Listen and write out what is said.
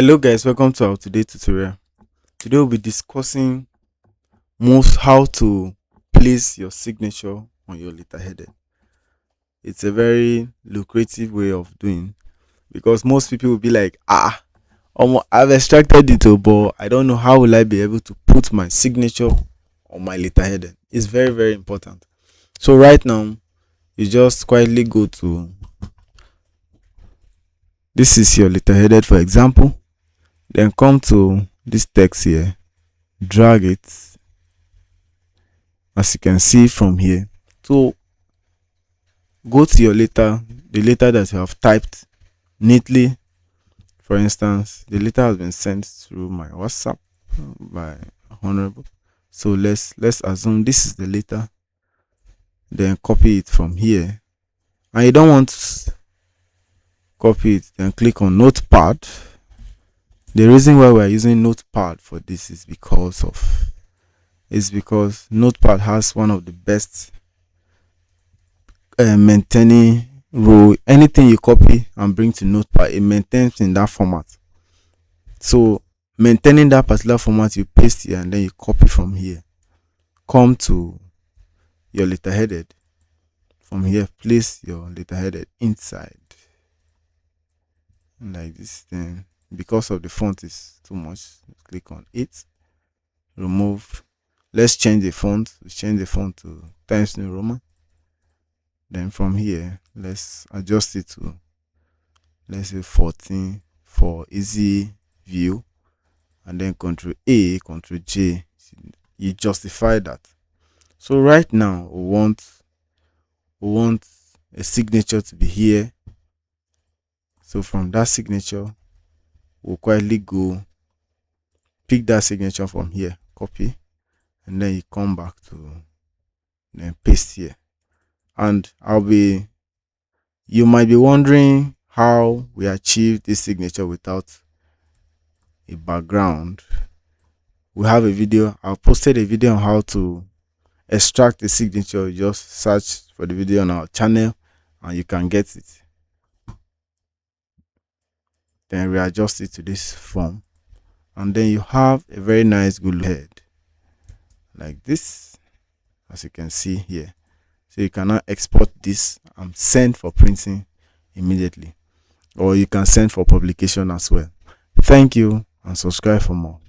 Hello guys, welcome to our today tutorial. Today we'll be discussing most how to place your signature on your letterhead. It's a very lucrative way of doing because most people will be like, I've extracted it, but I don't know how will I be able to put my signature on my letterhead. It's very very important. So right now, you just quietly go to this is your letterhead for example. Then come to this text here, drag it as you can see from here. So go to your letter, the letter that you have typed neatly. For instance, the letter has been sent through my WhatsApp by Honorable. So let's assume this is the letter. Then copy it from here. And you don't want to copy it, then click on Notepad. The reason why we're using Notepad for this is because Notepad has one of the best maintaining rule. Anything you copy and bring to Notepad, it maintains in that format. So maintaining that particular format, you paste here and then you copy from here. Come to your letterhead. From here, place your letterhead inside like this. Then because of the font is too much, click on it, remove. Let's change the font. We change the font to Times New Roman. Then from here, let's adjust it to, let's say 14 for easy view, and then Ctrl A, Ctrl J. You justify that. So right now we want a signature to be here. So from that signature, we'll quietly go pick that signature from here, copy, and then you come back to then paste here. And you might be wondering how we achieve this signature without a background. We have a video. I've posted a video on how to extract the signature. You just search for the video on our channel and you can get it. Then readjust it to this form, and then you have a very nice good head like this, as you can see here. So you can now export this and send for printing immediately, or you can send for publication as well. Thank you and subscribe for more.